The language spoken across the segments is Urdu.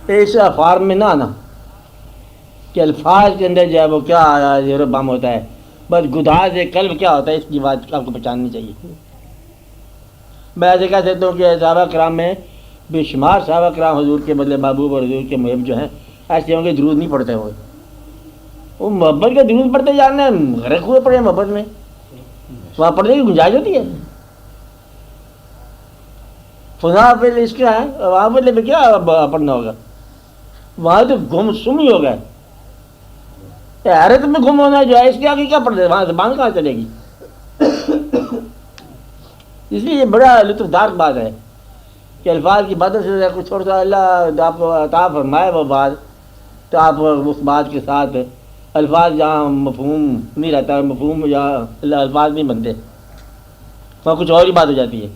اس فارم میں نہ آنا کہ الفاظ کے اندر جو ہے وہ کیا زیر و بام ہوتا ہے، بس گداز قلب کیا ہوتا ہے، اس کی بات آپ کو پہچاننی چاہیے۔ میں ایسے کہہ سکتا ہوں کہ صحابہ کرام میں بے شمار صحابہ کرام حضور کے بدلے محبوب اور حضور کے محب جو ہیں ایسے ہوں گے درود نہیں پڑھتے ہوئے، وہ محبت کا درود پڑھتے جانے ہیں، غرق ہوئے پڑے محبت میں، وہاں پڑھنے کی گنجائش ہوتی ہے؟ فضا پہ اس کا ہے، وہاں پہ کیا پڑھنا ہوگا؟ وہاں تو گم سم ہی ہو گئے، حیرت میں گم ہونا جو ہے، اس کے آگے کیا پڑھتے، وہاں زبان کہاں چلے گی؟ اس لیے یہ بڑا لطف دار بات ہے کہ الفاظ کی باتوں سے کچھ چھوڑ سا اللہ آپ کو عطا فرمائے وہ بات، تو آپ اس بات کے ساتھ الفاظ جہاں مفہوم نہیں رہتا، مفہوم جہاں الفاظ نہیں بنتے، وہاں کچھ اور ہی بات ہو جاتی ہے،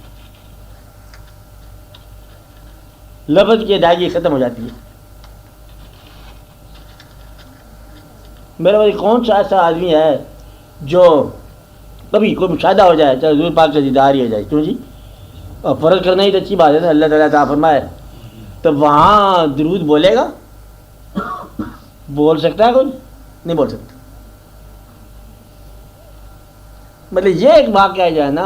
لفظ کی ادائیگی ختم ہو جاتی ہے۔ میرا بھائی کون سا ایسا آدمی ہے جو کبھی کوئی مشاہدہ ہو جائے، چاہے حضور پاک کا دیدار ہی ہو جائے، کیوں جی؟ اور فرض کرنا ہی تو اچھی بات ہے نا، اللہ تعالیٰ عطا فرمائے، تو وہاں درود بولے گا؟ بول سکتا ہے کوئی؟ نہیں بول سکتا۔ مطلب یہ ایک واقعہ جو ہے نا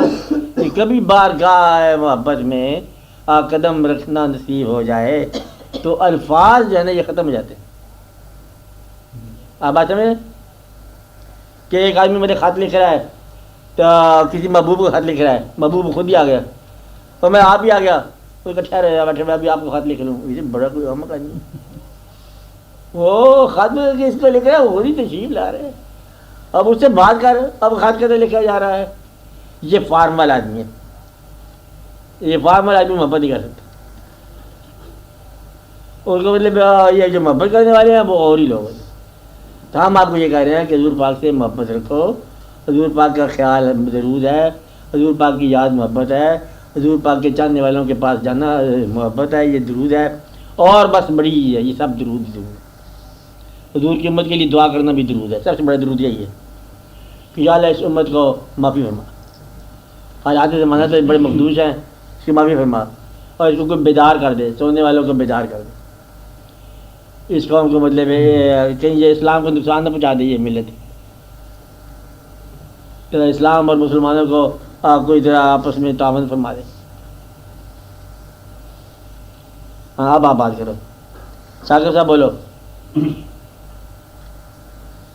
کہ کبھی بارگاہ محبت میں قدم رکھنا نصیب ہو جائے تو الفاظ جو ہے نا یہ ختم ہو جاتے ہیں۔ آپ بات سمجھیں کہ ایک آدمی مجھے خط لکھ رہا ہے، تو کسی محبوب کو خط لکھ رہا ہے، محبوب خود ہی آ گیا اور میں آپ ہی آ گیا، کوئی کٹھا رہے بیٹھے میں ابھی آپ کو خط لکھ لوں، یہ بڑا کوئی احمق آدمی، وہ خط میں اس کو لکھ رہا ہے، وہ ہی تشریف لا رہے ہیں، اب اس سے بات کر، اب خط کیسے لکھا جا رہا ہے؟ یہ فارمل آدمی ہے، یہ فارمل آدمی محبت نہیں کر سکتا، اس کو مطلب یہ جو محبت کرنے والے ہیں وہ اور ہی لوگ ہیں۔ تو ہم آپ کو یہ کہہ رہے ہیں کہ حضور پاک سے محبت رکھو، حضور پاک کا خیال ضرور ہے، حضور پاک کی یاد محبت ہے، حضور پاک کے چاہنے والوں کے پاس جانا محبت ہے، یہ درود ہے، اور بس بڑی ہے، یہ سب درود درود ہے۔ حضور کی امت کے لیے دعا کرنا بھی درود ہے، سب سے بڑا درود یہی ہے کہ یا اللہ اس امت کو معافی فرما، آج آتے زمانہ تو بڑے مخدوش ہیں، اس کی معافی فرما، اور اس کو کوئی بیدار کر دے، سونے والوں کو بیدار کر دے، اس قوم کو مطلب کہیں یہ اسلام کو نقصان نہ پہنچا دے، یہ ملت اسلام اور مسلمانوں کو کوئی طرح آپس میں تعاون فرما دے۔ ہاں اب آپ بات کرو، شاکر صاحب بولو۔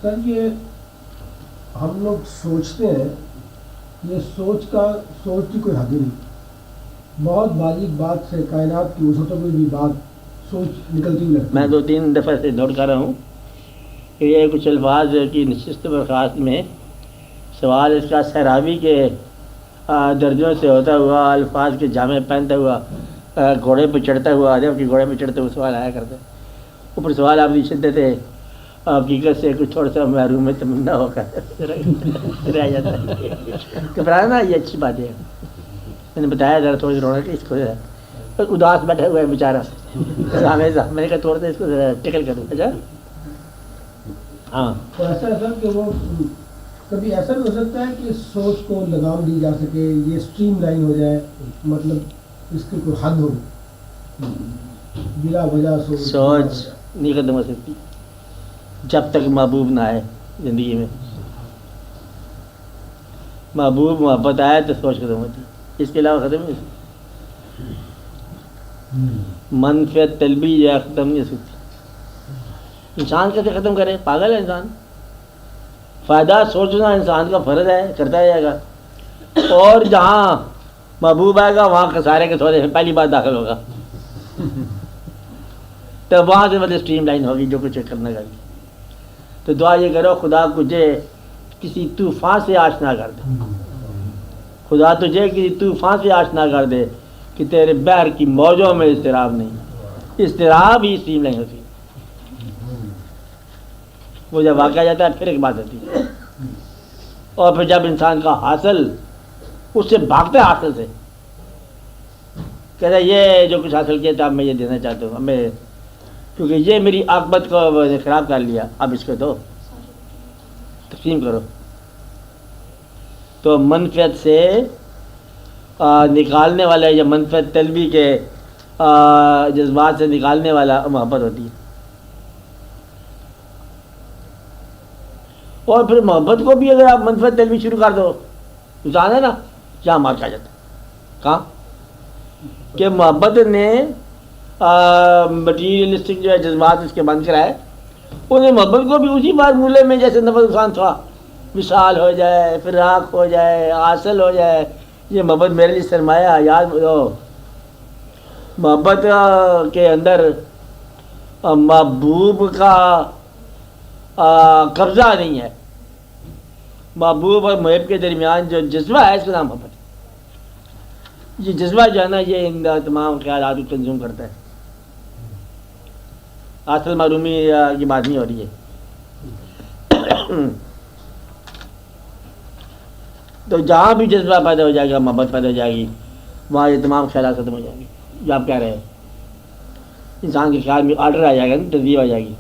سر یہ ہم لوگ سوچتے ہیں، یہ سوچ کی کوئی حد نہیں، بہت باریک بات سے کائنات کی وسعتوں میں بھی بات سوچ نکلتی ہوئی لگتی ہے۔ میں 2-3 دفعہ سے نوٹ کر رہا ہوں کہ یہ کچھ الفاظ کی نشست برخاست میں سوال اس کا سہراوی کے درجوں سے ہوتا ہوا، الفاظ کے جامع پہنتا ہوا، گھوڑے پہ چڑھتا ہوا، ادب کے گھوڑے پہ چڑھتے ہوئے سوال آیا کرتے، اوپر سوال آپ کی شدت ہے حقیقت سے کچھ تھوڑا سا محروم میں تمنا ہو کر رہ جاتا ہے، گھبرانا یہ اچھی بات ہے۔ میں نے بتایا ذرا تھوڑی سی رونا کہ اس کو اداس بیٹھا ہوا ہے بیچارہ ہمیشہ، میں نے کہا تھوڑا سا اس کو ٹکل کروں۔ اچھا ہاں، تو ایسا ہے سر کہ وہ کبھی ایسا بھی ہو سکتا ہے کہ سوچ کو لگام دی جا سکے، یہ اسٹریم لائن ہو جائے، مطلب اس کی کوئی حد ہو، بلا وجہ سوچ نہیں ختم ہو سکتی جب تک محبوب نہ آئے زندگی میں، محبوب محبت آئے تو سوچ ختم ہوتی، اس کے علاوہ ختم نہیں ہو سکتی، منفیت طلبی یا ختم نہیں ہو سکتی۔ انسان کیسے ختم کرے؟ پاگل ہے انسان، فائدہ سوچنا انسان کا فرض ہے، کرتا جائے گا، اور جہاں محبوب آئے گا وہاں خسارے کے سودے میں پہلی بار داخل ہوگا، تو وہاں سے مطلب اسٹریم لائن ہوگی جو کچھ کرنا چاہیے۔ تو دعا یہ کرو خدا تجھے کسی طوفان سے آشنا کر دے، خدا تجھے کسی طوفان سے آشنا کر دے کہ تیرے بحر کی موجوں میں اضطراب نہیں، اضطراب ہی اسٹریم لائن ہوتی ہے۔ وہ جب واقع جاتا ہے پھر ایک بات ہوتی ہے، اور پھر جب انسان کا حاصل اس سے بھاگتا ہے، حاصل سے کہتا ہے یہ جو کچھ حاصل کیا تھا اب میں یہ دینا چاہتا ہوں، ہمیں کیونکہ یہ میری عاقبت کو خراب کر لیا، اب اس کو دو، تقسیم کرو۔ تو منفیت سے نکالنے والے یا منفیت طلبی کے جذبات سے نکالنے والا محبت ہوتی ہے. اور پھر محبت کو بھی اگر آپ منفرد طلبی شروع کر دو انسان ہے نا جہاں مار کھا جاتا ہے. کہاں کہ محبت نے مٹیریلسٹک جو ہے جذبات اس کے بند کرائے, انہیں محبت کو بھی اسی فارمولے میں جیسے نفس انسان تھا وصال ہو جائے, فراق ہو جائے, حاصل ہو جائے, یہ محبت میرے لیے سرمایہ. یاد محبت کے اندر محبوب کا قبضہ نہیں ہے. محبوب اور محب کے درمیان جو جذبہ ہے اس کا نام محبت ہے. یہ جذبہ جو ہے نا یہ ان تمام خیالات کو کنزیوم کرتا ہے. اصل معلومی کی بات نہیں ہو رہی ہے. تو جہاں بھی جذبہ پیدا ہو جائے گا, محبت پیدا ہو جائے گی, وہاں یہ تمام خیالات ختم ہو جائیں گے. جو آپ کہہ رہے ہیں انسان کے خیال میں آرڈر آ جائے گا, تجزیہ آ جائے گی.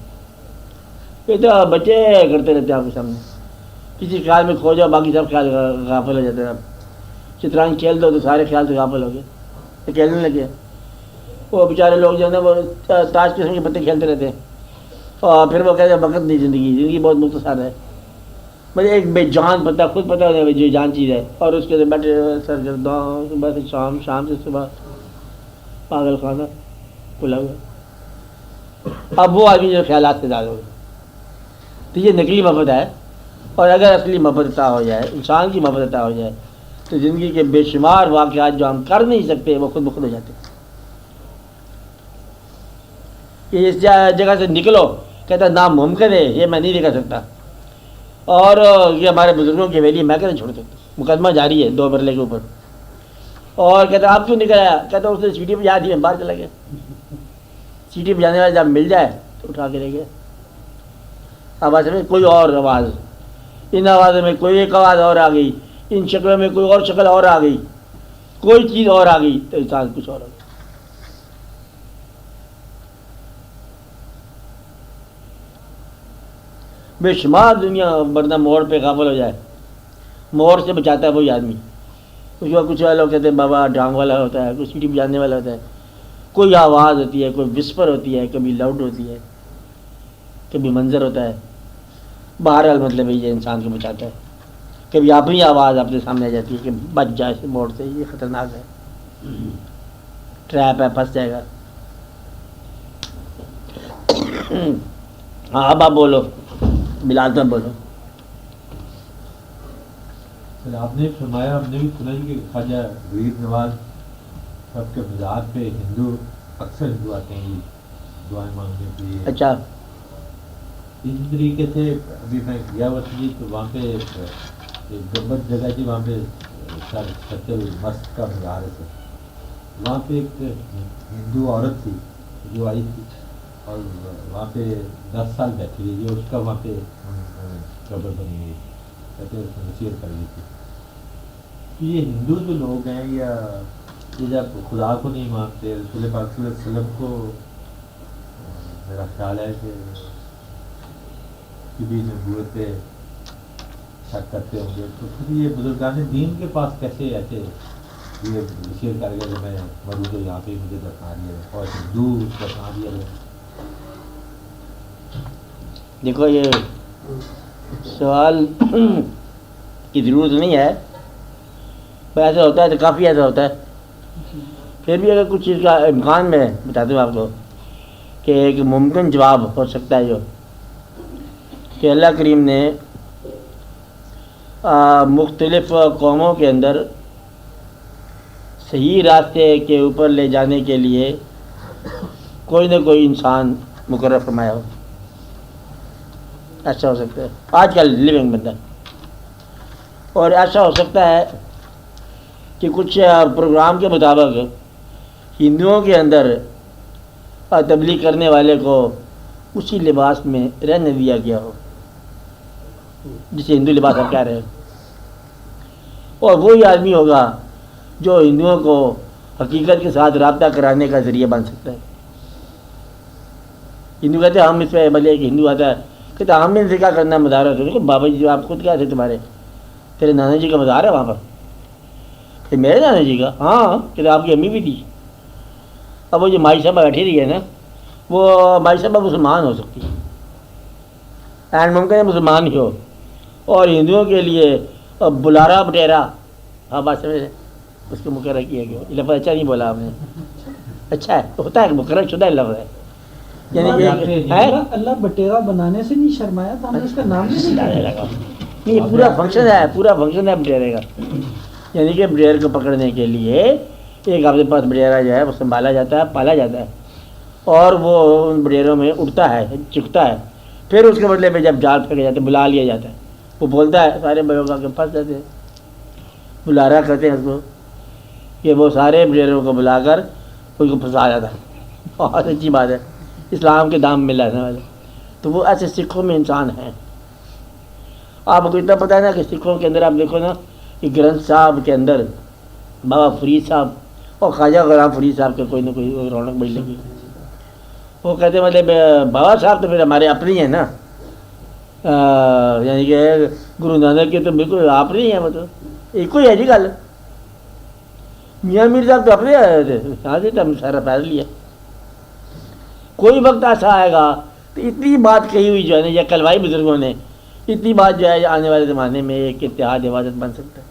یہ تو بچے کرتے رہتے ہیں آپ کے سامنے, کسی خیال میں کھو جاؤ باقی سب خیال غافل ہو جاتے ہیں. آپ شطرنج کھیل دو تو سارے خیال سے غافل ہو گئے, یہ کھیلنے لگے. وہ بیچارے لوگ جو ہے نا وہ تاش قسم کے پتے کھیلتے رہتے ہیں اور پھر وہ کہتے ہیں وقت نہیں, زندگی بہت مختصر ہے. مجھے ایک بے جان پتہ خود پتہ ہے جو جان چیز ہے, اور اس کے اندر بیٹھے سر گرداں صبح سے شام, شام سے صبح, پاگل خانہ کھلا ہوا. اب وہ آدمی جو خیالات سے زیادہ ہوگا تو یہ نقلی محبت ہے. اور اگر اصلی محبت عطا ہو جائے, انسان کی محبت عطا ہو جائے, تو زندگی کے بے شمار واقعات جو ہم کر نہیں سکتے وہ خود بخود ہو جاتے ہیں. کہ اس جگہ سے نکلو, کہتا ناممکن ہے, یہ میں نہیں دکھا سکتا. اور یہ ہمارے بزرگوں کی ویلی میں کیسے چھوڑ سکتا. مقدمہ جاری ہے 2 مرلے کے اوپر. اور کہتا آپ کیوں نکل آیا, کہتا اس نے سیٹی بجا دی, میں باہر چلا گیا. سیٹی بجانے والا جب مل جائے تو اٹھا کے لے گیا. آواز میں کوئی اور آواز, ان آوازوں میں کوئی ایک آواز اور آ گئی, ان شکلوں میں کوئی اور شکل اور آ گئی, کوئی چیز اور آ گئی, تو انسان کچھ اور ہو گیا. بے شمار دنیا ورنہ موڑ پہ غافل ہو جائے, موڑ سے بچاتا ہے وہی آدمی. اس کو کچھ لوگ کہتے ہیں بابا ڈانگ والا ہوتا ہے, کوئی سیٹی بجانے والا ہوتا ہے, کوئی آواز ہوتی ہے, کوئی وسپر ہوتی ہے, کبھی لاؤڈ ہوتی ہے, کبھی منظر ہوتا ہے. بہرحال مطلب یہ انسان کو بچاتا ہے. کبھی اپنی آواز اپنے سامنے آ جاتی ہے کہ بچ جائے اس موڑ سے, یہ خطرناک ہے, ٹریپ ہے, پھنس جائے گا. ہاں اب آپ بولو, بلال تم بولو. آپ نے فرمایا, ہم نے بھی سنا کہ خواجہ غریب نواز سب کے مزار پہ ہندو اکثر ہندو آتے ہیں دعائیں مانگنے کے لیے. اچھا, اسی طریقے سے ابھی میں گیا ہوا تھی تو وہاں پہ ایک گمبد جگہ تھی, وہاں پہ ستل مست کا مزار ہے. وہاں پہ ایک ہندو عورت تھی جو آئی تھی اور وہاں پہ 10 سال بیٹھی رہی ہے. اس کا وہاں پہ قبر بنی ہوئی, کہتے ہیں اس نے نصیحت کر دی تھی. یہ ہندو جو لوگ ہیں یا یہ جب خدا کو نہیں مانتے, رسول پاک صلی اللہ علیہ وسلم کو میرا خیال ہے کہ کبھی نبوت پہ شک کرتے ہوں گے, تو پھر یہ بزرگان دین کے پاس کیسے ایسے یہ نصیحت کر گیا کہ میں مروں تو یہاں پہ مجھے دفنا دیا جائے اور ہندو دفنا دیا جائے. دیکھو یہ سوال کی ضرورت نہیں ہے, پر ایسا ہوتا ہے تو کافی ایسا ہوتا ہے. پھر بھی اگر کچھ چیز کا امکان میں بتاتا ہوں آپ کو کہ ایک ممکن جواب ہو سکتا ہے جو کہ اللہ کریم نے مختلف قوموں کے اندر صحیح راستے کے اوپر لے جانے کے لیے کوئی نہ کوئی انسان مقرر فرمایا ہو. ایسا ہو سکتا ہے آج کل لیونگ بندہ. اور ایسا ہو سکتا ہے کہ کچھ پروگرام کے مطابق ہندوؤں کے اندر تبلیغ کرنے والے کو اسی لباس میں رہنے دیا گیا ہو جسے ہندو لباس آپ کہہ رہے ہیں, اور وہی آدمی ہوگا جو ہندوؤں کو حقیقت کے ساتھ رابطہ کرانے کا ذریعہ بن سکتا ہے. ہندو کہتے ہیں ہم اس پہ بھلے ایک ہندو آتا ہے کہتے ہم نے ذکر کرنا ہے مزار ہے. بابا جی آپ خود کیا تھے, تمہارے تیرے نانا جی کا مزار ہے وہاں پر. کہ میرے نانا جی کا؟ ہاں, کہ آپ کی امی بھی تھی. اب وہ جو مائی صاحبہ بیٹھی رہی ہے نا، وہ مائی صاحبہ مسلمان ہو سکتی ہے، اینڈ ممکن ہے مسلمان ہی ہو، اور ہندوؤں کے لیے بلارا بٹیرا، ہاں بات سمجھ اس کو مقرر کیا گیا. یہ لفظ اچھا نہیں بولا آپ نے، اچھا ہے، ہوتا ہے، مقرر شدہ لفظ ہے. یعنی کہ اللہ بٹیرا بنانے سے نہیں شرمایا تھا، ہم نے اس کا نام نہیں نہیں، یہ پورا فنکشن ہے، پورا فنکشن ہے بٹیرے کا. یعنی کہ بٹیر کو پکڑنے کے لیے ایک آپ کے پاس بٹیرا جو ہے وہ سنبھالا جاتا ہے، پالا جاتا ہے، اور وہ ان بٹیروں میں اڑتا ہے، چکتا ہے، پھر اس کے بدلے میں جب جال پھینکے جاتے ہیں بلا لیا جاتا ہے، وہ بولتا ہے، سارے بڑوں کا پھنس جاتے ہیں. بلارا کہتے ہیں اس کو، کہ وہ سارے بٹیروں کو بلا کر اس کو پھنسا جاتا ہے. بہت اچھی بات ہے، اسلام کے دام میں لانے والے. تو وہ ایسے سکھوں میں انسان ہیں. آپ کو اتنا پتہ ہے نا کہ سکھوں کے اندر آپ دیکھو نا کہ گرنتھ صاحب کے اندر بابا فرید صاحب اور خواجہ غلام فرید صاحب کے کوئی نہ کوئی رونق بڑی لگی. وہ کہتے ہیں مطلب بابا صاحب تو پھر ہمارے اپنے ہی ہیں نا، یعنی کہ گرو نانک کے تو بالکل آپ نہیں ہیں، مطلب ایک ہی ہے جی گل. میاں میر صاحب تو اپنے آئے تھے، یہاں سے تو ہم سارا پیدل لیا. کوئی وقت ایسا آئے گا تو اتنی بات کہی ہوئی جو ہے نا، یا کلوائی بزرگوں نے اتنی بات جو ہے آنے والے زمانے میں ایک اتحاد عبادت بن سکتا ہے.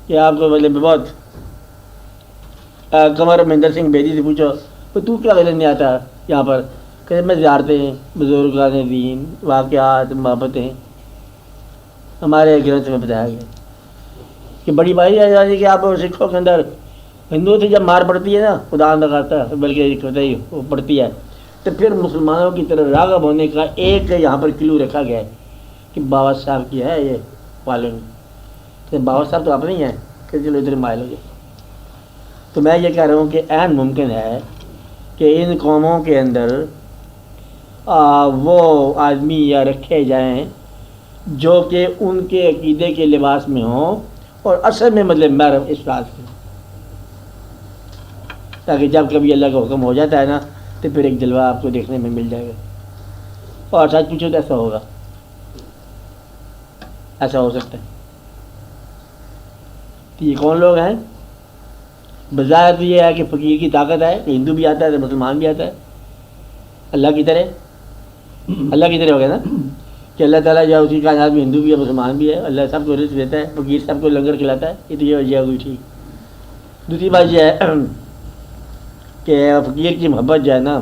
کہ آپ کو مطلب بہت قمر مہندر سنگھ بیدی سے پوچھو تو کیا غلط نہیں آتا یہاں پر، کہ میں زیارتیں، بزرگان دین، واقعات، محبتیں ہمارے گرنتھ میں بتایا گیا. کہ بڑی بھائی ہے یعنی کہ آپ سکھوں کے اندر ہندوؤں سے جب مار پڑتی ہے نا، خدا نہ خواستہ بلکہ وہ پڑتی ہے، تو پھر مسلمانوں کی طرف راغب ہونے کا ایک یہاں پر کلو رکھا گیا ہے کہ بابا صاحب کی ہے یہ فالوئنگ. تو بابا صاحب تو اپنے ہی ہیں کہ چلو ادھر مائل ہو جائے. تو میں یہ کہہ رہا ہوں کہ عین ممکن ہے کہ ان قوموں کے اندر وہ آدمی یا رکھے جائیں جو کہ ان کے عقیدے کے لباس میں ہوں اور اصل میں مطلب محرم اس بات کے، تاکہ جب کبھی اللہ کا حکم ہو جاتا ہے نا تو پھر ایک جلوہ آپ کو دیکھنے میں مل جائے گا. اور سچ پوچھو تو ایسا ہوگا، ایسا ہو سکتا ہے. تو یہ کون لوگ ہیں؟ بظاہر تو یہ ہے کہ فقیر کی طاقت ہے، کہ ہندو بھی آتا ہے تو مسلمان بھی آتا ہے، اللہ کی طرح. اللہ کی طرح ہو گیا نا کہ اللہ تعالیٰ جو ہے اسی کائنات میں ہندو بھی ہے مسلمان بھی ہے، اللہ سب کو رزق دیتا ہے، فقیر سب کو لنگر کھلاتا ہے. یہ تو یہ وجہ ہوئی ٹھیک. دوسری بات یہ ہے کہ فقیر کی محبت جو ہے نا،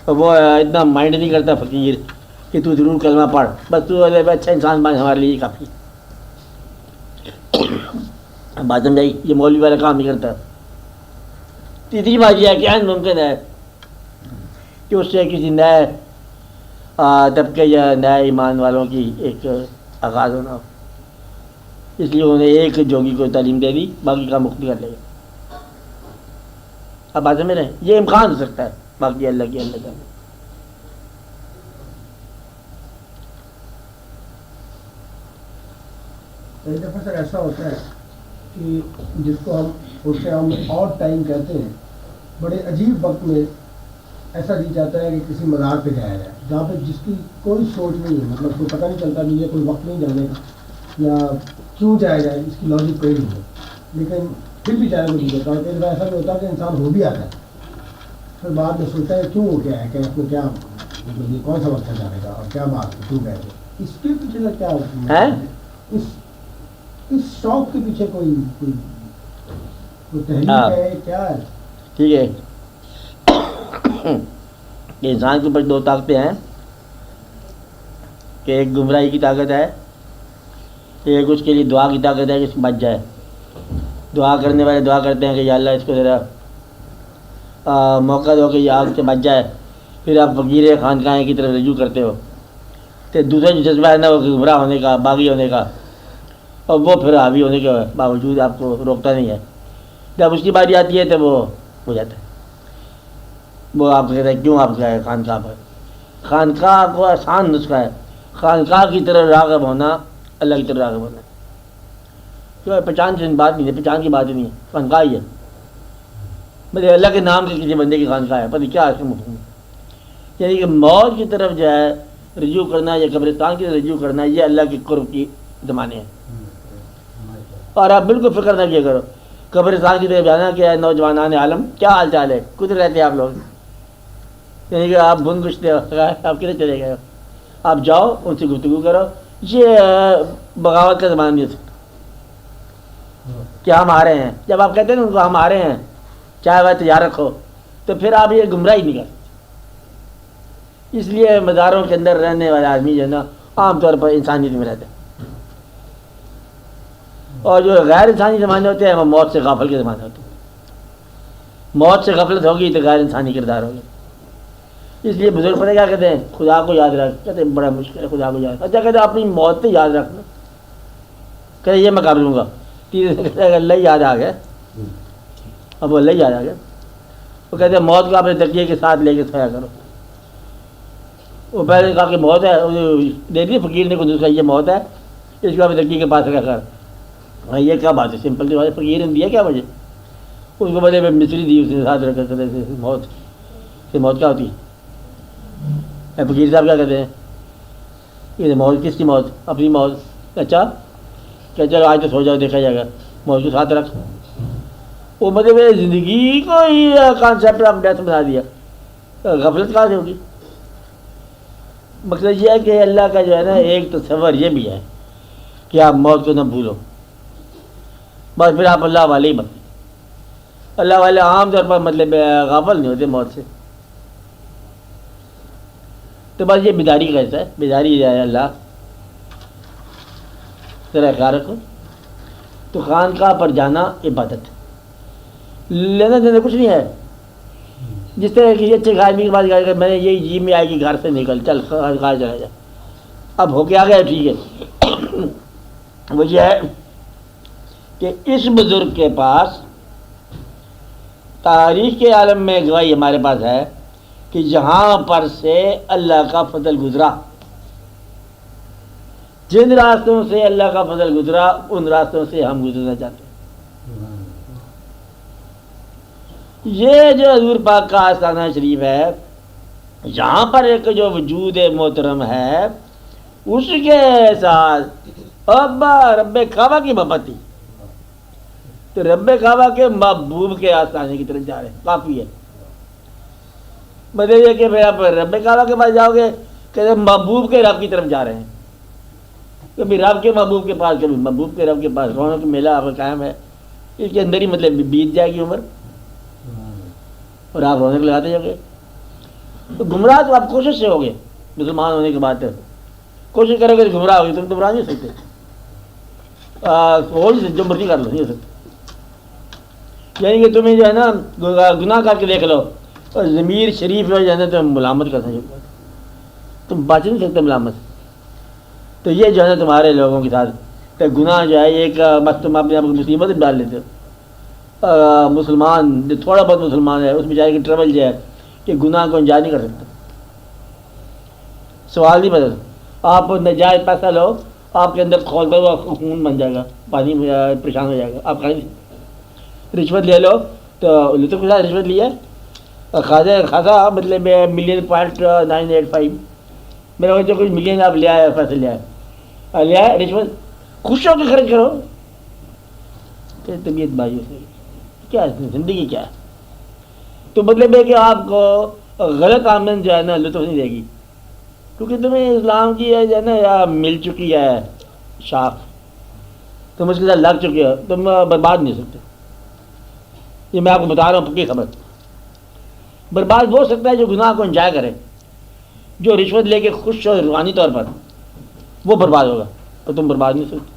وہ اتنا مائنڈ نہیں کرتا فقیر کہ تو ضرور کلمہ پڑھ، بس تو اچھا انسان بن، ہمارے لیے کافی. بات سمجھائی؟ یہ مولوی والا کام نہیں کرتا. تیسری بات یہ ہے کہ ممکن ہے کہ اس سے کسی نئے طبقے یا نئے ایمان والوں کی ایک آغاز ہونا ہو، اس لیے انہیں ایک جوگی کو تعلیم دے دی، باقی کام مخفی کر لے گا. اب بات سمجھ رہے ہیں؟ یہ امکان ہو سکتا ہے، باقی اللہ کی اللہ تعالیٰ. کئی دفعہ سر ایسا ہوتا ہے کہ جس کو ہم اسے ہم اور ٹائم کہتے ہیں، بڑے عجیب وقت میں ایسا دی جاتا ہے کہ کسی مزار پہ جایا جائے جہاں پہ جس کی کوئی سوچ نہیں ہے، مطلب کوئی پتہ نہیں چلتا کہ یہ کوئی وقت نہیں جانے کا یا کیوں جایا جائے، اس کی لاجک کوئی نہیں ہے، لیکن پھر بھی جانے کو دی جاتا ہے. کئی دفعہ ایسا بھی ہوتا ہے کہ انسان ہو بھی آتا ہے، پھر بعد میں سوچتا ہے کیوں ہو گیا ہے، کہ آپ نے کیا مطلب یہ کون سا وقت ہے جانے کا اور کیا بات ہے، کیوں گئے تھے. اس کے پیچھے کا کیا ہے؟ اس شوق کے پیچھے کوئی تحریک ہے، کیا ہے؟ ٹھیک ہے کہ انسان کے اوپر دو طاقتیں ہیں، کہ ایک گمراہی کی طاقت ہے، ایک اس کے لیے دعا کی طاقت ہے کہ اس کو بچ جائے. دعا کرنے والے دعا کرتے ہیں کہ یا اللہ اس کو ذرا موقع دو کہ یہ آگ سے بچ جائے، پھر آپ فقیر خانقاہیں کی طرف رجوع کرتے ہو. تو دوسرا جو جذبہ ہے نا وہ گمراہ ہونے کا، باغی ہونے کا، اور وہ پھر حاوی ہونے کے باوجود آپ کو روکتا نہیں ہے. جب اس کی باری آتی ہے تو وہ ہو جاتا ہے. وہ آپ کہتے ہیں کیوں آپ گئے خانقاہ پر؟ خانقاہ کو آسان نسخہ ہے، خانقاہ کی طرف راغب ہونا اللہ کی طرف راغب ہونا. کیوں؟ پہچان کی بات نہیں ہے، پہچان کی بات ہی نہیں ہے، خانقاہ ہی ہے. مطلب اللہ کے نام کے کسی بندے کی خانقاہ ہے، پتہ کیا اس کا مفہوم ہے. یعنی کہ موت کی طرف جو ہے رجوع کرنا یا قبرستان کی طرف رجوع کرنا، یہ اللہ کے قرب کی زمانے ہیں. اور آپ بالکل فکر نہ کیا کرو قبرستان کی طرف جانا کہ نوجوانان عالم کیا حال چال ہے، کدھر رہتے ہیں آپ لوگ، یعنی کہ آپ بن گشتے ہو، آپ کدھر چلے گئے ہو، آپ جاؤ ان سے گفتگو کرو. یہ بغاوت کا زمانہ نہیں ہو سکتا کہ ہم آ رہے ہیں. جب آپ کہتے ہیں نا ان کو ہم آ رہے ہیں چاہے وہ تیار رکھو، تو پھر آپ یہ گمراہی نہیں کر سکتے. اس لیے مزاروں کے اندر رہنے والے آدمی جو ہے نا عام طور پر انسانیت میں رہتے ہیں، اور جو غیر انسانی زمانے ہوتے ہیں وہ موت سے غافل کے زمانے ہوتے ہیں. موت سے غفلت ہوگی تو غیر انسانی کردار ہوگی. اس لیے بزرگ پتہ کیا کہتے ہیں، خدا کو یاد رکھ. کہتے ہیں بڑا مشکل ہے خدا کو یاد. اچھا کہتے ہیں اپنی موت سے یاد رکھنا. کہتے یہ میں کر لوں گا. تیسرے اللہ ہی یاد آ گیا. اب وہ اللہ ہی یاد آ گیا. وہ کہتے ہیں موت کو اپنے تکیے کے ساتھ لے کے سویا کرو. وہ پہلے کہا کہ موت ہے، دے دی فقیر نے کوئی دوسرا، یہ موت ہے اس کو اپنے تکیے کے پاس رکھا کر. ہاں یہ کیا بات ہے، سمپل سی بات ہے. فقیر نے دیا کیا مجھے، اس کو بدلے میں مصری دی اس نے ساتھ رکھ کر. موت سے موت کیا ہوتی ہے؟ فقیر صاحب کیا کہتے ہیں، یہ موت کس کی موت؟ اپنی موت. اچھا کہ چلو آج تو سو جاؤ دیکھا جائے گا، موت کو ساتھ رکھ. وہ مطلب زندگی کو ہی کانسیپٹ آف ڈیتھ بنا دیا. غفلت کہاں سے ہوگی؟ مقصد یہ ہے کہ اللہ کا جو ہے نا ایک تصور یہ بھی ہے کہ آپ موت کو نہ بھولو. بس پھر آپ اللہ والے ہی بنتے. اللہ والے عام طور پر مطلب غافل نہیں ہوتے موت سے. تو بس یہ بیداری کا حصہ ہے. بیداری ہے اللہ ذرا خیال رکھو. تو خانقاہ پر جانا عبادت، لینا دینا کچھ نہیں ہے. جس طرح کہ اچھے آدمی کے پاس گیا میں نے یہی جی میں آئے گی گھر سے نکل چل خانقاہ چلا جا. اب ہو کے آ گیا ٹھیک ہے. وہ یہ ہے کہ اس بزرگ کے پاس تاریخ کے عالم میں گواہی ہمارے پاس ہے کہ جہاں پر سے اللہ کا فضل گزرا، جن راستوں سے اللہ کا فضل گزرا ان راستوں سے ہم گزرنا چاہتے ہیں. یہ جو حضور پاک کا آستانہ شریف ہے، یہاں پر ایک جو وجود محترم ہے اس کے ساتھ ابا رب کعبہ کی محبت تھی. تو رب کعبہ کے محبوب کے آستانے کی طرف جا رہے ہیں، کافی ہے. مطلب یہ کہ آپ رب کعبہ کے پاس جاؤ گے کہ محبوب کے رب کی طرف جا رہے ہیں. کبھی رب کے محبوب کے پاس، کبھی محبوب کے رب کے پاس. رونق میلہ آپ کا قائم ہے، اس کے اندر ہی مطلب بیت جائے گی عمر اور آپ رونق لگاتے جاؤ گے. تو گمراہ تو آپ کوشش سے ہوگے مسلمان ہونے کے بعد. کوشش کرو گے تو گمراہ ہوگی، تم گمراہ نہیں ہو سکتے. جو مرضی کر لو نہیں ہو سکتے. یعنی کہ تمہیں جو ہے نا گناہ کر کے دیکھ لو اور ضمیر شریف جو ہے نا تم ملامت کر سکتے، تم بچ نہیں سکتے ملامت سے. تو یہ جو ہے نا تمہارے لوگوں کے ساتھ کہ گناہ جو ہے ایک بس تم اپنے آپ کو مصیبت میں ڈال لیتے ہو. مسلمان جو تھوڑا بہت مسلمان ہے اس بیچارے کی ٹربل جو ہے کہ گناہ کو انجام نہیں کر سکتا. سوال نہیں بدل. آپ ناجائز پیسہ لو، آپ کے اندر کھولتا ہوا خون بن جائے گا، پانی پریشان ہو جائے گا. آپ کہیں رشوت لے لو تو لطف کے ساتھ رشوت لی ہے خاصا مطلب $1.985 میرا جو کچھ ملین آپ لے آئے پیسے لے آئے رشوت خوش ہو کے خرچ کرو. کہ طبیعت مایوس ہے کیا ہے زندگی کیا ہے. تو مطلب ہے کہ آپ کو غلط آمدن جو ہے نا لطف نہیں دے گی، کیونکہ تمہیں اسلام کی جو ہے نا یا مل چکی ہے شاخ، تم اس کے ساتھ لگ چکے ہو، تم برباد نہیں ہو سکتے. یہ میں آپ کو بتا رہا ہوں پکی خبر. برباد وہ ہو سکتا ہے جو گناہ کو انجوائے کرے، جو رشوت لے کے خوش ہو روحانی طور پر، وہ برباد ہوگا اور تم برباد نہیں ہو سکتے.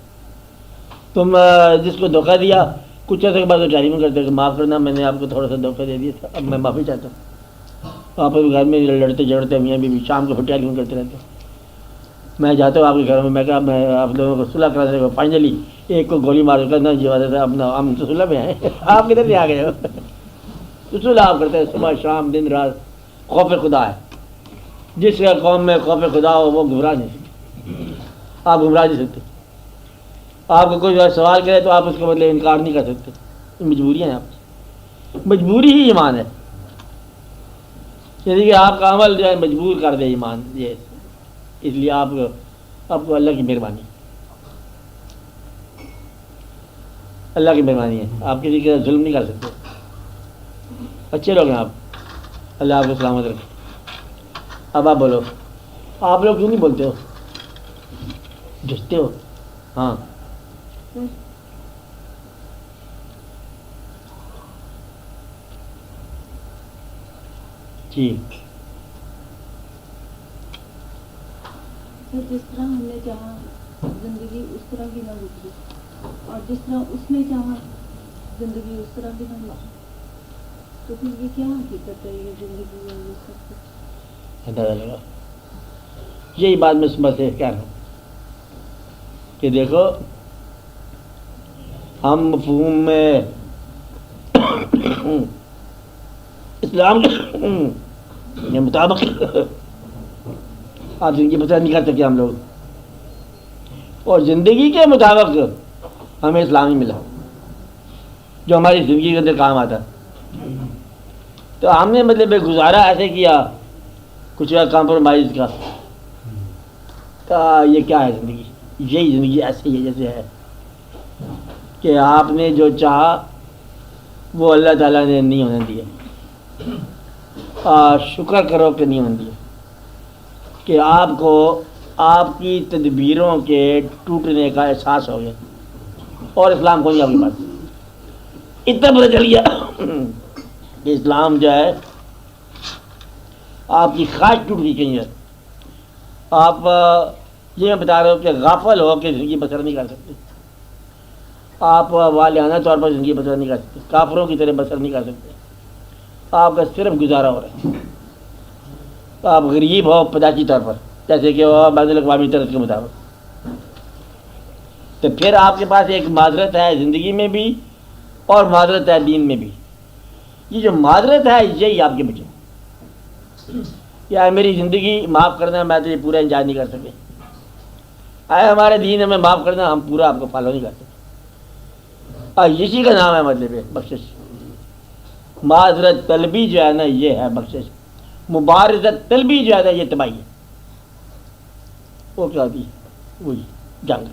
تم جس کو دھوکہ دیا کچھ عرصے کے بعد ٹائم کرتے کہ معاف کرنا میں نے آپ کو تھوڑا سا دھوکہ دے دیا تھا، اب میں معافی چاہتا ہوں. آپ گھر میں لڑتے جھگڑتے میاں بیوی شام کو ٹیلیفون کرتے رہتے. میں جاتا ہوں آپ کے گھر میں کہا میں آپ لوگوں کو صلح کرانے کو فائنلی ایک کو گولی مار کرنا جی بات ہے اپنا ہم تو صلح میں آئے. آپ کدھر سے آ گئے ہو؟ تو صلح آپ کرتے ہیں صبح شام دن رات. خوف خدا ہے. جس کا قوم میں خوف خدا ہو وہ گمراہ نہیں سکتے. آپ گمراہ نہیں سکتے. آپ کو کوئی سوال کرے تو آپ اس کا مطلب انکار نہیں کر سکتے. مجبوریاں ہیں آپ کی. مجبوری ہی ایمان ہے. یعنی کہ آپ کا عمل جو ہے مجبور کر دے ایمان. یہ اس لیے آپ کو اللہ کی مہربانی. اللہ کی مہربانی ہے، آپ کسی کے ساتھ ظلم نہیں کر سکتے، اچھے لوگ ہیں آپ، اللہ آپ کو سلامت رکھے۔ اب آپ بولو، آپ لوگ کیوں نہیں بولتے ہو، جھستے ہو؟ ہاں جی، جس طرح ہم نے چاہا زندگی اس طرح کی نہ گزری، اور جس طرح اس نے چاہا زندگی اس طرح کی نہ گزری، تو پھر یہ کیا حقیقت ہے، یہ زندگی ہے یہ سب کچھ؟ اندازہ لگا، یہی بات میں سمجھ سے کہہ رہا ہوں کہ دیکھو ہم مفہوم میں اسلام کے مطابق آپ زندگی بسر نہیں کر سکتے ہم لوگ، اور زندگی کے مطابق ہمیں اسلام ہی ملا جو ہماری زندگی کے اندر کام آتا۔ تو ہم نے مطلب گزارا ایسے کیا کچھ کمپرومائز کا، یہ کیا ہے زندگی، یہی زندگی ایسے ہی ہے جیسے ہے کہ آپ نے جو چاہا وہ اللہ تعالیٰ نے نہیں ہونے دیا، شکر کرو کہ نہیں ہونے دیا، کہ آپ کو آپ کی تدبیروں کے ٹوٹنے کا احساس ہو گیا اور اسلام کو نہیں آپ کے پاس اتنا پتہ چل گیا کہ اسلام جو ہے آپ کی خواہش ٹوٹ گئی کہیں ہے، آپ یہ میں بتا رہا ہوں کہ غافل ہو کے زندگی بسر نہیں کر سکتے، آپ والہانہ طور پر زندگی بسر نہیں کر سکتے، کافروں کی طرح بسر نہیں کر سکتے، آپ کا صرف گزارا ہو رہا ہے، آپ غریب ہو پیدائشی طور پر جیسے کہ وہ بین الاقوامی طرز کے مطابق، تو پھر آپ کے پاس ایک معذرت ہے زندگی میں بھی اور معذرت ہے دین میں بھی۔ یہ جو معذرت ہے یہی آپ کے بچے، یا میری زندگی معاف کرنا میں تو یہ پورا انجوائے نہیں کر سکے، آئے ہمارے دین ہمیں معاف کرنا ہم پورا آپ کو فالو نہیں کر سکتے، اسی کا نام ہے مطلب ہے بخشش۔ معذرت طلبی جو ہے نا یہ ہے بخشش، مبارزت طلبی جو ہے نا یہ تباہی ہے، وہ کیا ہوتی ہے وہی جنگ۔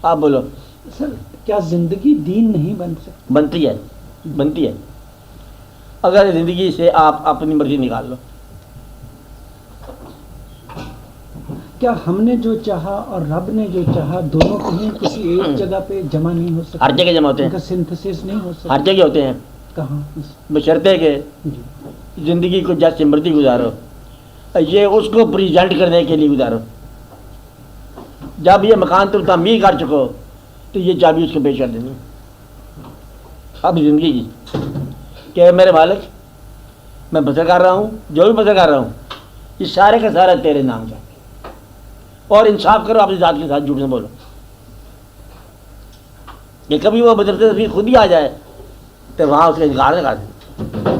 آپ بولو۔ سر کیا زندگی دین نہیں بن سکتی؟ بنتی ہے، بنتی ہے اگر زندگی سے آپ اپنی مرضی نکال لو۔ کیا ہم نے جو چاہا اور رب نے جو چاہا دونوں کہیں کسی ایک جگہ پہ جمع نہیں ہو سکتے؟ ہر جگہ جمع ہوتے ان ہیں، کا سنتھسس نہیں ہو سکتا؟ ہر جگہ ہوتے ہیں، کہاں؟ بشرطے کہ جی زندگی کو جیسے مرضی گزارو، یہ اس کو پریزنٹ کرنے کے لیے گزارو۔ جب یہ مکان تم تعمیر کر چکو تو یہ چابی اس کو پیش کر دینی، اب زندگی کی کہ میرے مالک میں بسر کر رہا ہوں، جو بھی بسر کر رہا ہوں یہ سارے کا سارا تیرے نام کا، اور انصاف کرو اپنی ذات کے ساتھ، جھوٹ نہ بولو۔ کہ کبھی وہ بدلتے تصویر خود ہی آ جائے تو وہاں اس کا انکار نہ کر دیں،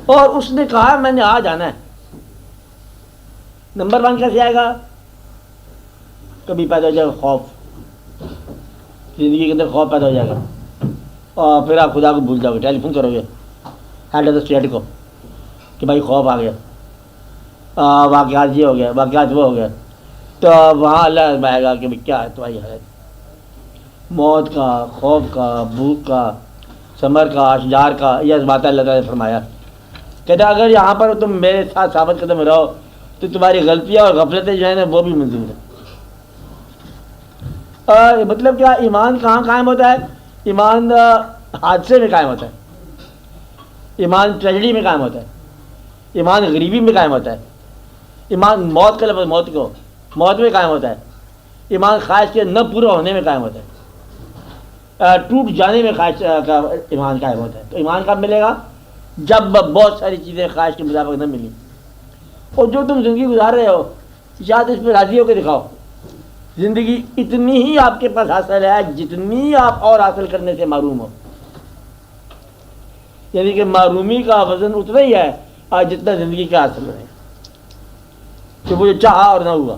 اور اس نے کہا میں نے آ جانا ہے۔ نمبر 1 کیسے آئے گا؟ کبھی پیدا ہو جائے گا خوف، زندگی کے اندر خوف پیدا ہو جائے گا، اور پھر آپ خدا کو بھول جاؤ گے، ٹیلی فون کرو گے ہیڈ آف دا اسٹیٹ کو کہ بھائی خوف آ گیا، واقعات یہ ہو گیا، واقعات وہ ہو گیا، تو وہاں اللہ آزمائے گا کہ بھائی کیا ہے تمہاری حالت، موت کا، خوف کا، بھوک کا، ثمر کا، اشجار کا، یہ آزماتا اللہ تعالیٰ نے فرمایا۔ کہتا اگر یہاں پر تم میرے ساتھ ثابت قدم رہو تو تمہاری غلطیاں اور غفلتیں جو ہیں نا وہ بھی منظور ہیں۔ مطلب کیا، ایمان کہاں قائم ہوتا ہے؟ ایمان حادثے میں قائم ہوتا ہے، ایمان ٹریجڈی میں قائم ہوتا ہے، ایمان غریبی میں قائم ہوتا ہے، ایمان موت کا لفظ موت کو موت میں قائم ہوتا ہے، ایمان خواہش کے نہ پورا ہونے میں قائم ہوتا ہے، ٹوٹ جانے میں خواہش کا ایمان قائم ہوتا ہے۔ تو ایمان کب ملے گا؟ جب بہت ساری چیزیں خواہش کے مطابق نہ ملی، اور جو تم زندگی گزار رہے ہو شاید اس پہ راضی ہو کے دکھاؤ۔ زندگی اتنی ہی آپ کے پاس حاصل ہے جتنی آپ اور حاصل کرنے سے معروم ہو، یعنی کہ معرومی کا وزن اتنا ہی ہے آج جتنا زندگی کا حاصل ہے، کہ وہ جو چاہا اور نہ ہوا،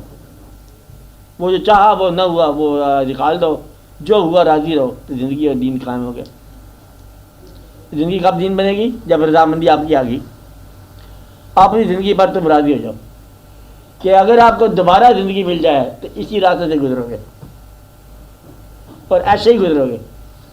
وہ جو چاہا وہ نہ ہوا، وہ نکال دو، جو ہوا راضی رہو، تو زندگی اور دین قائم ہو گیا۔ زندگی کب دین بنے گی؟ جب رضامندی آپ کی آ گئی، اپنی زندگی پر تم راضی ہو جاؤ کہ اگر آپ کو دوبارہ زندگی مل جائے تو اسی راستے سے گزرو گے اور ایسے ہی گزرو گے،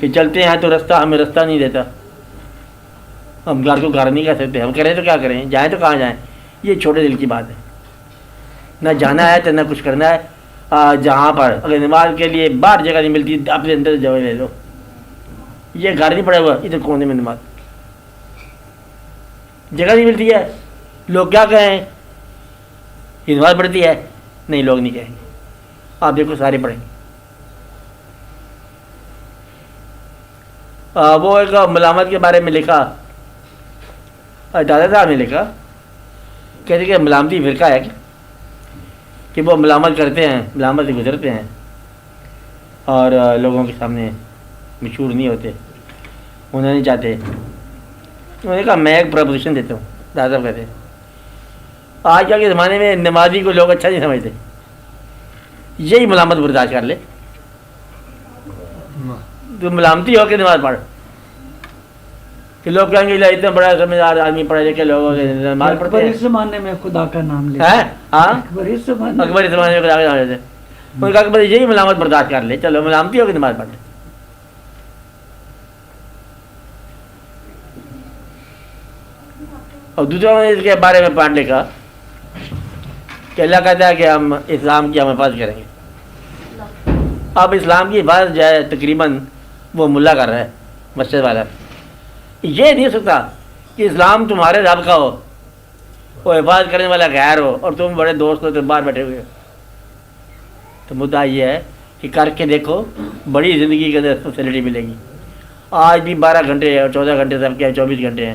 کہ چلتے ہیں تو راستہ ہمیں راستہ نہیں دیتا، ہم گھر کو گھر نہیں کہہ سکتے، ہم کریں تو کیا کریں، جائیں تو کہاں جائیں. یہ چھوٹے دل کی بات ہے. نہ جانا ہے تو نہ کچھ کرنا ہے. جہاں پر اگر نماز کے لیے باہر جگہ نہیں ملتی اپنے اندر جگہ لے لو. یہ گھر نہیں پڑا ہوا ادھر کونے میں نماز، جگہ نہیں ملتی ہے. لوگ کیا کہیں یہ نماز پڑھتی ہے؟ نہیں، لوگ نہیں کہیں گے. آپ دیکھو سارے پڑھیں گے. وہ ایک ملامت کے بارے میں لکھا، دادا صاحب نے لکھا، کہتے کہ ملامتی فرقہ ہے کہ وہ ملامت کرتے ہیں، ملامت سے گزرتے ہیں اور لوگوں کے سامنے مشہور نہیں ہوتے، ہونا نہیں چاہتے. انہوں نے کہا میں ایک پرپوزیشن دیتا ہوں. دادا صاحب کہتے ہیں آج کل کے زمانے میں نمازی کو لوگ اچھا نہیں سمجھتے، یہی ملامت برداشت کر لے. تو ملامتی ہو کے نماز پڑھ کہ لوگ کہیں گے اتنا بڑا سمجھدار آدمی پڑھے لکھے لوگوں سے نماز پڑھتے اکبر ہیں. اس زمانے میں خدا کا نام لیتے ہاں اکبر اس زمانے اکبر اس زمانے میں خدا کا نام لیتے ہیں. انہوں نے کہا کہ بھائی یہی ملامت برداشت کر لے، چلو ملامتی ہو کے نماز پڑھ لے. اور دوسروں نے اس کے بارے میں پڑھ لکھا کہ اللہ کہتا ہے کہ ہم اسلام کی ہم حفاظت کریں گے. اب اسلام کی حفاظت جو ہے تقریباً وہ ملا کر رہا ہے، مسجد والا. یہ نہیں ہو سکتا کہ اسلام تمہارے رب کا ہو، وہ حفاظت کرنے والا غیر ہو اور تم بڑے دوست ہو، تم باہر بیٹھے ہوئے ہو. تو مدعا یہ ہے کہ کر کے دیکھو، بڑی زندگی کے اندر فیسلٹی ملے گی. آج بھی 12 گھنٹے اور 14 گھنٹے سب کے 24 گھنٹے ہیں.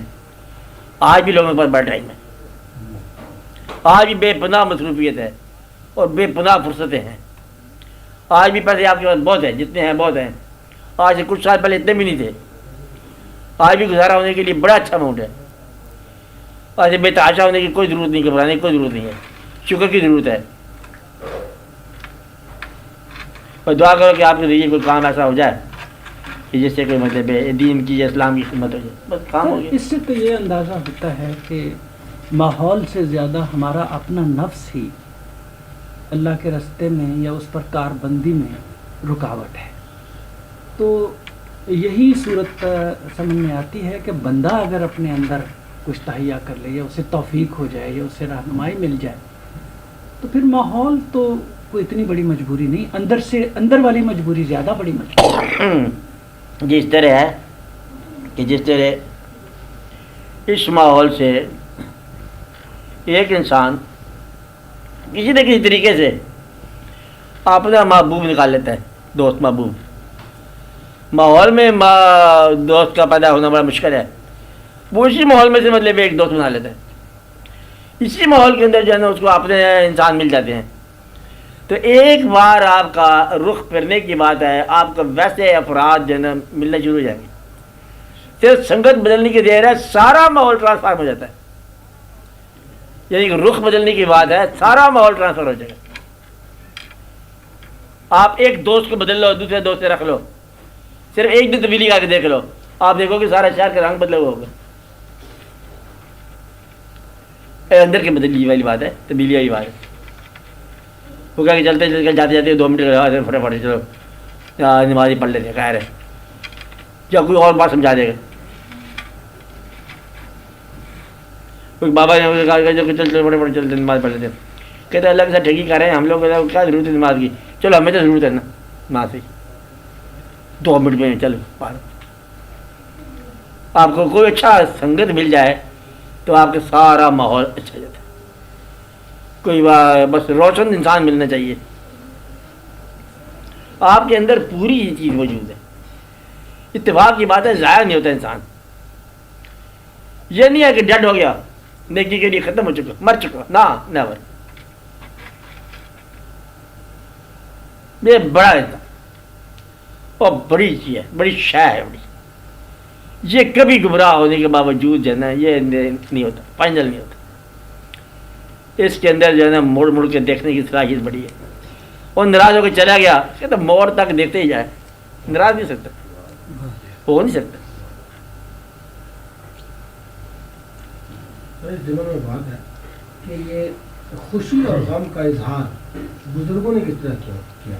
آج بھی لوگوں کے پاس بڑا ٹائم ہے. آج بھی بے پناہ مصروفیت ہے اور بے پناہ فرصتیں ہیں. آج بھی پیسے آپ کے پاس بہت ہیں، جتنے ہیں بہت ہیں. آج سے کچھ سال پہلے اتنے بھی نہیں تھے. آج بھی گزارا ہونے کے لیے بڑا اچھا اماؤنٹ ہے. آج بے تحاشا ہونے کی کوئی ضرورت نہیں، گھبرانے کی کوئی ضرورت نہیں ہے، شکر کی ضرورت ہے. اور دعا کرو کہ آپ کے ذریعے کوئی کام ایسا ہو جائے کہ جس سے کوئی مطلب دین کی یا اسلام کی خدمت ہو جائے، بس کام ہو گیا. اس سے تو یہ اندازہ ہوتا ہے کہ ماحول سے زیادہ ہمارا اپنا نفس ہی اللہ کے راستے میں یا اس پر کاربندی میں رکاوٹ ہے. تو یہی صورت سمجھ میں آتی ہے کہ بندہ اگر اپنے اندر کچھ تہیا کر لے یا اسے توفیق ہو جائے یا اسے رہنمائی مل جائے تو پھر ماحول تو کوئی اتنی بڑی مجبوری نہیں، اندر سے اندر والی مجبوری زیادہ بڑی مجبوری. جس طرح ہے کہ جس طرح اس ماحول سے ایک انسان کسی نہ کسی طریقے سے اپنا محبوب نکال لیتا ہے، دوست محبوب. ماحول میں دوست کا پیدا ہونا بڑا مشکل ہے. وہ اسی ماحول میں سے مطلب ایک دوست بنا لیتا ہے. اسی ماحول کے اندر جو ہے نا اس کو اپنے انسان مل جاتے ہیں. تو ایک بار آپ کا رخ پھرنے کی بات ہے، آپ کا ویسے افراد جو ہے نا ملنا شروع ہو جائیں گے. صرف سنگت بدلنے کی دیر ہے، سارا ماحول ٹرانسفارم ہو جاتا ہے. یعنی کہ رخ بدلنے کی بات ہے، سارا ماحول ٹرانسفر ہو جائے گا. آپ ایک دوست کو بدل لو، دوسرے دوست سے رکھ لو، صرف ایک دن تبدیلی کر کے دیکھ لو، آپ دیکھو کہ سارا شہر کا رنگ بدلا ہوا ہوگا. اندر کے بدلی والی بات ہے، تبدیلی والی بات ہے. وہ کہا کہ چلتے چلتے جاتے جاتے 2 منٹ فٹافٹ چلو نمازی پڑھ لیتے، خیر ہے، یا کوئی اور بات سمجھا دے گا. کوئی بابا نے کہا کہ چلتے بڑے بڑے چلتے نماز پڑھ لیتے. کہتے اللہ کے ساتھ ٹھگی کر رہے ہیں ہم لوگ، کیا ضرورت ہے نماز کی، چلو ہمیں تو ضرورت ہے نا نماز کی، 2 منٹ میں چلو پڑھ. آپ کو کوئی اچھا سنگت مل جائے تو آپ کا سارا ماحول اچھا جاتا ہے. کوئی بس روشن انسان ملنا چاہیے. آپ کے اندر پوری یہ چیز موجود ہے. اتفاق کی بات ہے، ضائع نہیں ہوتا انسان. یہ نہیں ہے کہ ڈیڈ ہو گیا، نیکی کے لیے ختم ہو چکا، مر چکا، نہ نیور. یہ بڑا انسان اور بڑی چیز ہے، بڑی شے ہے بڑی. یہ کبھی گمراہ ہونے کے باوجود جو ہے نا یہ نہیں ہوتا، فائنل نہیں ہوتا. اس کے اندر جو ہے نا موڑ موڑ کے دیکھنے کی صلاحیت بڑی ہے. اور ناراض ہو کے چلا گیا کہ تو موڑ تک دیکھتے ہی جائے، ناراض نہیں سکتا، ہو نہیں سکتا. اس ضمن میں بات ہے کہ یہ خوشی اور غم کا اظہار بزرگوں نے کس طرح کیا.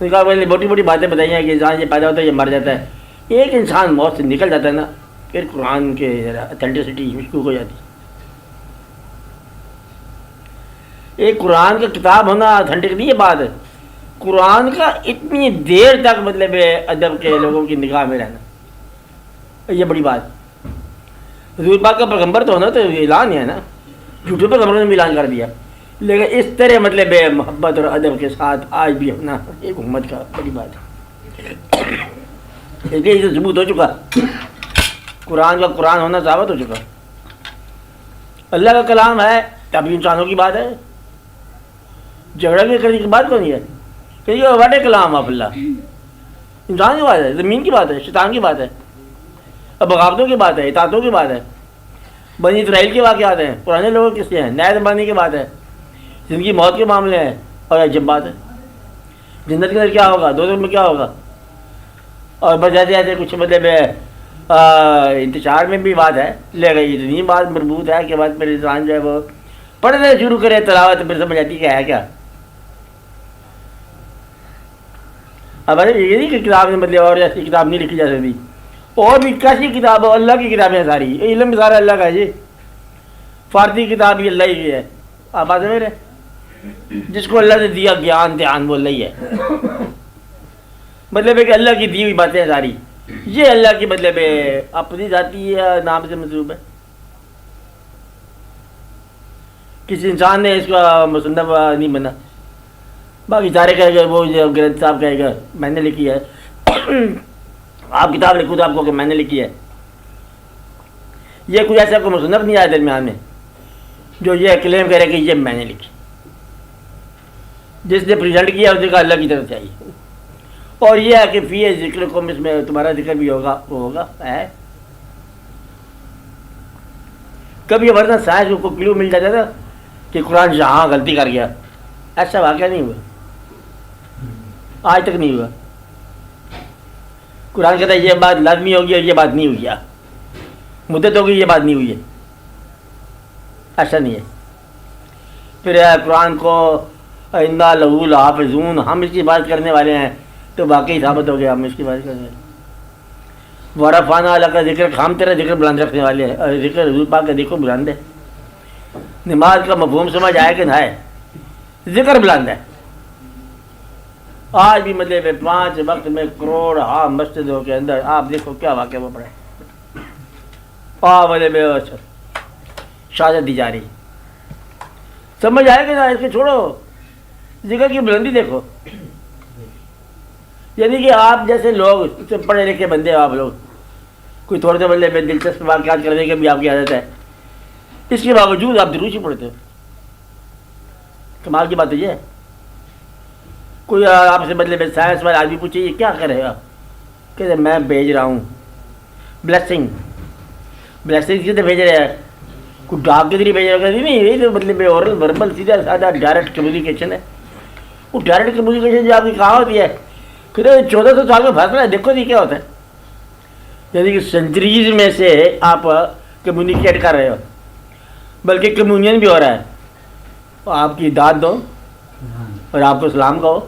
نے کہا میں نے موٹی موٹی باتیں بتائی ہیں کہ انسان یہ پیدا ہوتا ہے یہ مر جاتا ہے. ایک انسان موت سے نکل جاتا ہے نا پھر قرآن کے اتھینٹسٹی مشکوک ہو جاتی ہے. ایک قرآن کا کتاب ہونا اتھینٹک نہیں ہے بات ہے, قرآن کا اتنی دیر تک مطلب ادب کے لوگوں کی نگاہ میں رہنا یہ بڑی بات. حضور پاک کا پیغمبر تو ہونا تو اعلان ہے نا, جھوٹے پیغمبروں نے بھی اعلان کر دیا, لیکن اس طرح مطلب محبت اور ادب کے ساتھ آج بھی ہونا ایک امت کا بڑی بات ہے. اس لیے اسے ثبوت ہو چکا, قرآن کا قرآن ہونا ثابت ہو چکا. اللہ کا کلام ہے تب انسانوں کی بات ہے, جھگڑا بھی کرنے کی بات کو نہیں ہے کہ یہ واٹے کلام آپ اللہ, انسان کی بات ہے, زمین کی بات ہے, شیطان کی بات ہے, بغاوتوں کی بات ہے, اطاعتوں کی بات ہے, بنی اسرائیل کے واقعات ہیں, پرانے لوگوں کس سے ہیں, نئے زمانے کی بات ہے, زندگی موت کے معاملے ہیں. اور عجب بات ہے جنت کے اندر کیا ہوگا, دو میں کیا ہوگا, اور بس ایسے ایسے کچھ مطلب انتشار میں بھی بات ہے, لیکن اتنی بات مربوط ہے کہ بعد پھر انسان جو ہے وہ پڑھنے شروع کرے تلاوت پھر سمجھ آتی کہ ہے کیا. اب یہ نہیں کہ کتاب نے مطلب اور ایسی کتاب نہیں لکھی جا سکتی, اور بھی کیسی کتاب ہو, اللہ کی کتابیں ساری, علم سارا اللہ کا ہے جی. فارسی کتاب بھی اللہ ہی کی ہے, آپ بات ہے میرے, جس کو اللہ نے دیا گیان دھیان وہ اللہ ہی ہے. مطلب ہے کہ اللہ کی دی ہوئی باتیں ساری, یہ اللہ کی مطلب اپنی ذاتی نام سے منسوب ہے. کسی انسان نے اس کا مصنف نہیں بنا, باقی سارے کہے گا, وہ گرنتھ صاحب کہے گا میں نے لکھی ہے, آپ کتاب لکھو تو آپ کو کہ میں نے لکھی ہے. یہ کوئی ایسا کوئی مصنف نہیں آیا درمیان میں جو یہ کلیم کرے کہ یہ میں نے لکھی. جس نے پریزنٹ کیا اس نے کہا اللہ کی طرف سے آئی. اور یہ ہے کہ فی ذکر کو اس میں تمہارا ذکر بھی ہوگا, وہ ہوگا ہے. کبھی ورنہ سائنس کو کلو مل جاتا تھا کہ قرآن جہاں غلطی کر گیا, ایسا واقعہ نہیں ہوا, آج تک نہیں ہوا. قرآن کہتا ہے یہ بات لازمی ہوگی اور یہ بات نہیں ہوئی, مدت ہوگی یہ بات نہیں ہوئی ہے, ایسا نہیں ہے. پھر قرآن کو انا لہو لحافظون, ہم اس کی بات کرنے والے ہیں, تو واقعی ثابت ہو گیا ہم اس کی بات کرنے والے. ورفعنا لک ذکرک, ہم تیرا ذکر بلند رکھنے والے ہیں. اور ذکر حضور پاک کا دیکھو بلند ہے. نماز کا مفہوم سمجھ آئے کہ نہ ہے, ذکر بلند ہے. آج بھی مطلب 5 وقت میں کروڑ مسجدوں کے اندر آپ دیکھو کیا واقعہ وہ پڑے, مطلب شہادت دی جا رہی. سمجھ آئے کہ نہ, اس کے چھوڑو, ذکر کی بلندی دیکھو. یعنی کہ آپ جیسے لوگ پڑھے لکھے بندے ہو, آپ لوگ کوئی تھوڑے سے بندے میں دلچسپ واقعات کرنے کی بھی آپ کی عادت ہے, اس کے باوجود آپ دروش ہی پڑھتے ہو. کمال کی بات تو یہ ہے. کوئی آپ سے مطلب سائنس والے آدمی پوچھے یہ کیا کرے گا, کہ میں بھیج رہا ہوں بلیسنگ. بلیسنگ کس سے بھیج رہے ہیں, کوئی ڈاک کے ذریعے بھیج رہا ہے, نہیں, یہ تو مطلب اورل وربل سیدھا سادہ ڈائریکٹ کمیونیکیشن ہے. وہ ڈائریکٹ کمیونیکیشن جو آپ کی کہاں ہوتی ہے, پھر 1400 سال کا فاصلہ ہے, دیکھو جی کیا ہوتا ہے. یعنی کہ سینچریز میں سے آپ کمیونیکیٹ کر رہے ہو, بلکہ کمیونین بھی ہو رہا ہے. آپ کی داد دو اور آپ کو سلام کہو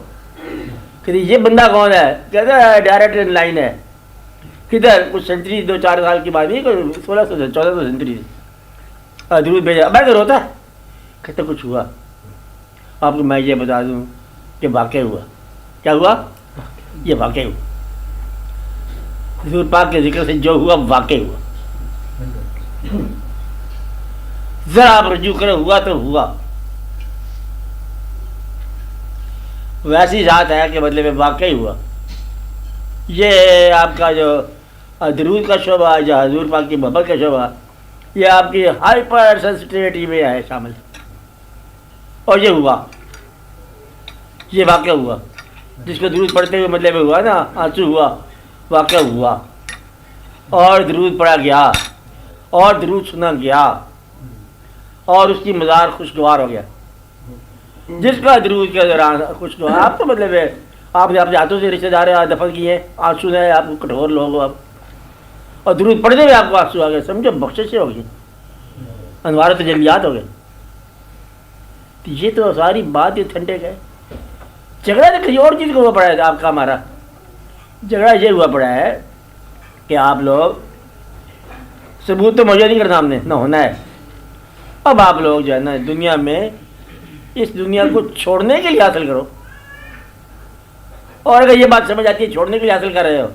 کہ یہ بندہ کون ہے, کہتا ہے ڈائریکٹ لائن ہے. کدھر کچھ سینچری 2-4 سال کی بات نہیں, کوئی 1600-1400 سینچری درود بھیجا. میں تو روتا ہے, کہتے کچھ ہوا. آپ کو میں یہ بتا دوں کہ واقع ہوا. کیا ہوا, یہ واقع ہوا. حضور پاک کے ذکر سے جو ہوا واقع ہوا. ذرا آپ رجوع کرے, ہوا تو ہوا. ویسی ذات ہے کہ مطلب واقعی ہوا. یہ آپ کا جو درود کا شعبہ, جو حضور پاک کی محبت کا شعبہ, یہ آپ کی ہائپر سینسٹیوٹی میں ہے شامل. اور یہ ہوا, یہ واقع ہوا. جس کو درود پڑھتے ہوئے مطلب ہوا نا, آنسو ہوا, واقع ہوا. اور درود پڑھا گیا, اور درود سنا گیا, اور اس کی مزار خوشگوار ہو گیا. جس کا درود کے دوران خوشگوار, آپ تو مطلب ہے آپ نے اپنے ہاتھوں سے رشتے دار دفن کیے, آنسو ہے, آپ کو کٹھور لوگ ہو آپ, اور درود پڑھنے میں آپ کو آنسو آ گئے, سمجھو بخشش ہو گئی, انوار تجلیات ہو گئے. یہ تو ساری بات یہ ٹھنڈے گئے. جھگڑا تو کسی اور چیز کا ہوا پڑا ہے آپ کا ہمارا. جھگڑا یہ ہوا پڑا ہے کہ آپ لوگ ثبوت تو موجود نہیں کرنا ہم نے نہ ہونا ہے. اب آپ لوگ جو ہے نا دنیا میں اس دنیا کو چھوڑنے کے لیے حاصل کرو. اور اگر یہ بات سمجھ آتی ہے چھوڑنے کے لیے حاصل کر رہے ہو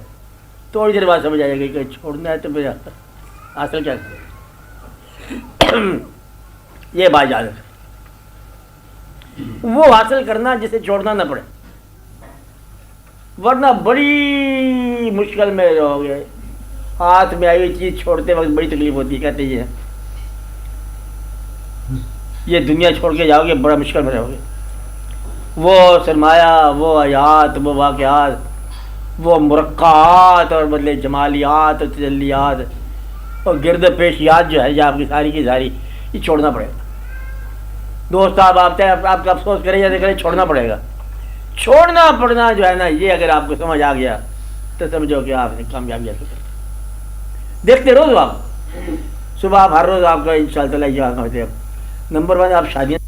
تھوڑی دیر بعد سمجھ آئے گی کہ چھوڑنا ہے تو پھر حاصل کیا یہ بات یاد ہے. وہ حاصل کرنا جسے چھوڑنا نہ پڑے ورنہ بڑی مشکل میں رہو گے. ہاتھ میں آئی ہوئی چیز چھوڑتے وقت بڑی تکلیف ہوتی ہے. کہتے یہ دنیا چھوڑ کے جاؤ گے بڑا مشکل میں رہو گے. وہ سرمایہ، وہ حیات، وہ واقعات، وہ مرقعات اور بدلے جمالیات اور تجلیات اور گرد پیشیات جو ہے یہ آپ کی ساری کی ساری یہ چھوڑنا پڑے گا. دوست آپ کا افسوس کریں یا کریں چھوڑنا پڑے گا. چھوڑنا پڑنا جو ہے نا یہ اگر آپ کو سمجھ آ گیا تو سمجھو کہ آپ نے کامیابی حاصل کر. دیکھتے روز آپ صبح آپ ہر روز آپ کا ان شاء اللہ یہ ہوتے ہیں. نمبر 1 آپ شادیاں